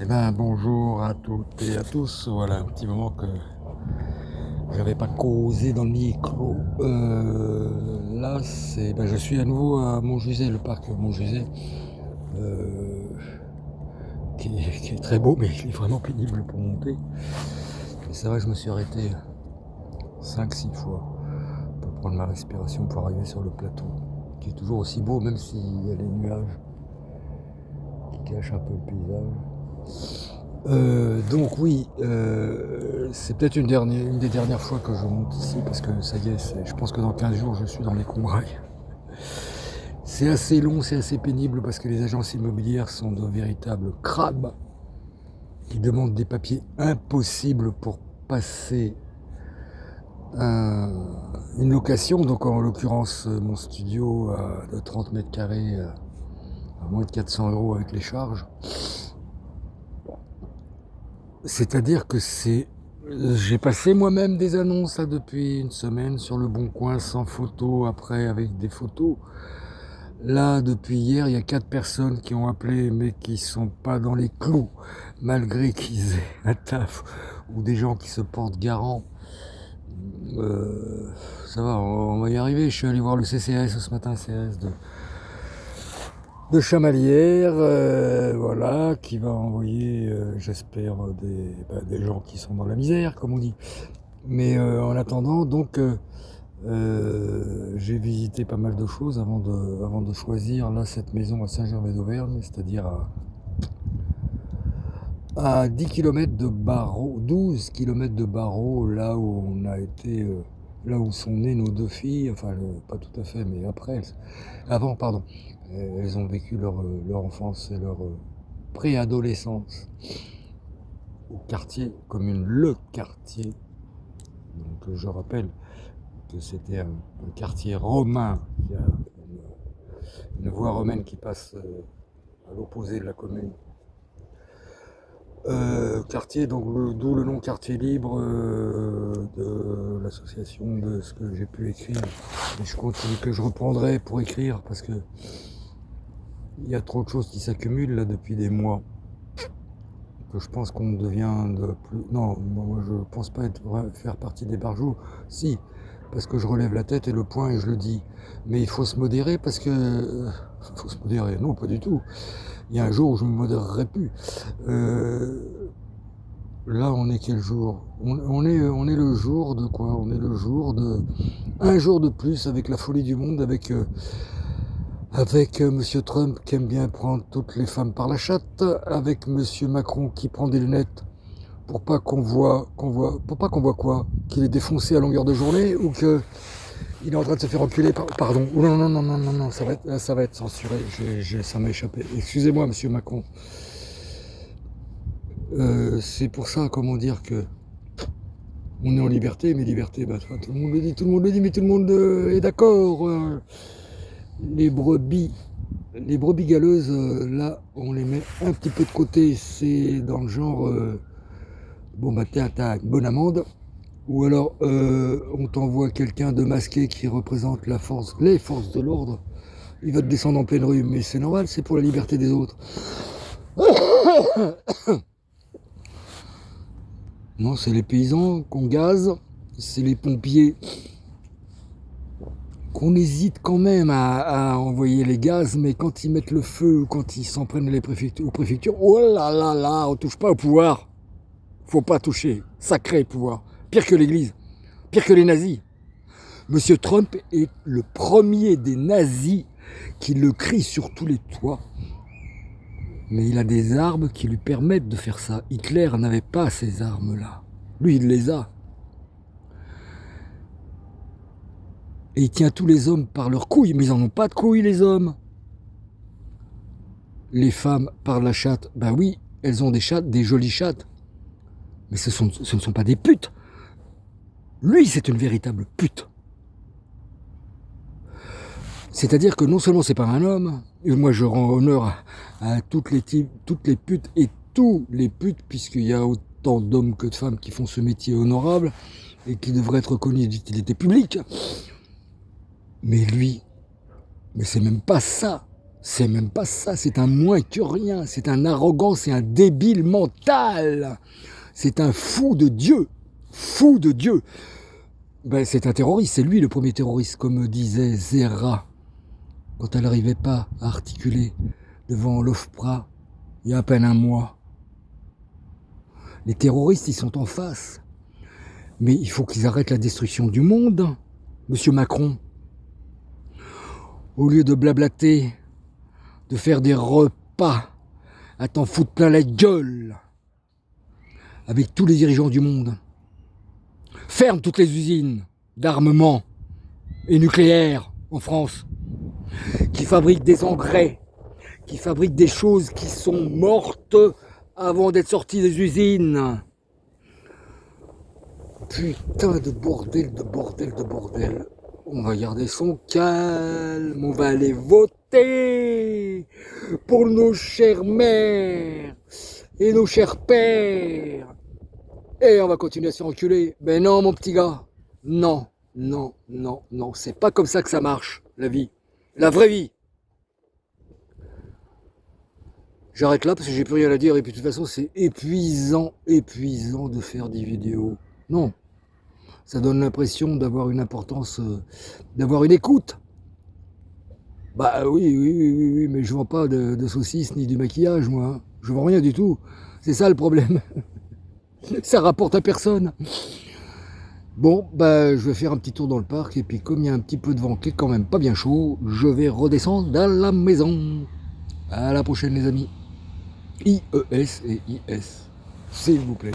Eh ben bonjour à toutes et à tous. Voilà un petit moment que j'avais pas causé dans le micro. Là, je suis à nouveau à Montjuset, le parc Montjuset, euh, qui est très beau, mais il est vraiment pénible pour monter. Et c'est vrai que je me suis arrêté 5-6 fois pour prendre ma respiration pour arriver sur le plateau, qui est toujours aussi beau, même s'il y a les nuages qui cachent un peu le paysage. Donc oui, c'est peut-être une des dernières fois que je monte ici parce que ça y est, je pense que dans 15 jours je suis dans les Combrailles. C'est assez long, c'est assez pénible parce que les agences immobilières sont de véritables crabes qui demandent des papiers impossibles pour passer une location. Donc en l'occurrence mon studio de 30 mètres carrés à moins de 400 € avec les charges. C'est-à-dire que j'ai passé moi-même des annonces là, depuis une semaine sur le Bon Coin sans photo, après avec des photos. Là, depuis hier, il y a 4 personnes qui ont appelé mais qui sont pas dans les clous, malgré qu'ils aient un taf, ou des gens qui se portent garants. Ça va, on va y arriver. Je suis allé voir le CCAS ce matin, CRS de Chamalières, voilà, qui va envoyer, j'espère, des gens qui sont dans la misère, comme on dit. Mais en attendant, donc, j'ai visité pas mal de choses avant de choisir là cette maison à Saint-Gervais-d'Auvergne, c'est-à-dire à 10 km de Barreau, 12 km de Barreau, là où on a été, là où sont nées nos 2 filles, enfin pas tout à fait, mais avant, pardon. Elles ont vécu leur enfance et leur préadolescence au quartier, commune Le Quartier. Donc je rappelle que c'était un quartier romain. Il y a une voie romaine qui passe à l'opposé de la commune. Quartier, donc d'où le nom quartier libre de l'association, de ce que j'ai pu écrire. Et je continue, que je reprendrai pour écrire parce que il y a trop de choses qui s'accumulent là depuis des mois. Que je pense qu'on devient de plus. Non, moi je pense pas faire partie des barjots. Si, parce que je relève la tête et le poing et je le dis. Mais il faut se modérer parce que. Faut se modérer, non, pas du tout. Il y a un jour où je me modérerai plus. Là, on est quel jour on est le jour de quoi? On est le jour de. Un jour de plus avec la folie du monde, avec Monsieur Trump qui aime bien prendre toutes les femmes par la chatte, avec Monsieur Macron qui prend des lunettes pour pas pour pas qu'on voit quoi? Qu'il est défoncé à longueur de journée ou que il est en train de se faire enculer pardon. Oh non, non, non, non, non, non, ça va être censuré, ça m'a échappé. Excusez-moi, Monsieur Macron. C'est pour ça, comment dire que on est en liberté, mais liberté, bah, tout le monde le dit, mais tout le monde est d'accord. Les brebis galeuses, là, on les met un petit peu de côté. C'est dans le genre, bon bah t'as une bonne amende. Ou alors, on t'envoie quelqu'un de masqué qui représente les forces de l'ordre. Il va te descendre en pleine rue, mais c'est normal, c'est pour la liberté des autres. Non, c'est les paysans qu'on gaze, c'est les pompiers qu'on hésite quand même à envoyer les gaz, mais quand ils mettent le feu ou quand ils s'en prennent aux préfectures, oh là là là, on touche pas au pouvoir. Faut pas toucher. Sacré pouvoir. Pire que l'église. Pire que les nazis. Monsieur Trump est le premier des nazis qui le crie sur tous les toits. Mais il a des armes qui lui permettent de faire ça. Hitler n'avait pas ces armes-là. Lui, il les a. Et il tient tous les hommes par leurs couilles. Mais ils n'en ont pas de couilles, les hommes. Les femmes par la chatte. Ben oui, elles ont des chattes, des jolies chattes. Mais ce ne sont pas des putes. Lui, c'est une véritable pute. C'est-à-dire que non seulement c'est pas un homme, et moi je rends honneur à toutes les putes et tous les putes, puisqu'il y a autant d'hommes que de femmes qui font ce métier honorable et qui devraient être reconnus d'utilité publique. Mais lui, mais c'est même pas ça. C'est même pas ça, c'est un moins que rien, c'est un arrogant, c'est un débile mental, c'est un fou de Dieu, fou de Dieu. Ben, c'est un terroriste, c'est lui le premier terroriste, comme disait Zera, quand elle n'arrivait pas à articuler devant l'OFPRA il y a à peine un mois. Les terroristes, ils sont en face. Mais il faut qu'ils arrêtent la destruction du monde, monsieur Macron. Au lieu de blablater, de faire des repas, à t'en foutre plein la gueule, avec tous les dirigeants du monde. Ferme toutes les usines d'armement et nucléaire en France, qui fabriquent des engrais, qui fabriquent des choses qui sont mortes avant d'être sorties des usines. Putain de bordel, de bordel, de bordel. On va garder son calme, on va aller voter pour nos chères mères et nos chers pères. Et on va continuer à se enculer. Mais non, mon petit gars, non, non, non, non, c'est pas comme ça que ça marche, la vie. La vraie vie. J'arrête là parce que j'ai plus rien à dire et puis de toute façon c'est épuisant de faire des vidéos. Non, ça donne l'impression d'avoir une importance, d'avoir une écoute. Bah oui, mais je vends pas de saucisses ni du maquillage, moi. Hein. Je vends rien du tout. C'est ça le problème. Ça rapporte à personne. Bon, bah je vais faire un petit tour dans le parc et puis comme il y a un petit peu de vent qui est quand même pas bien chaud, je vais redescendre dans la maison. À la prochaine les amis. IES et IS, s'il vous plaît.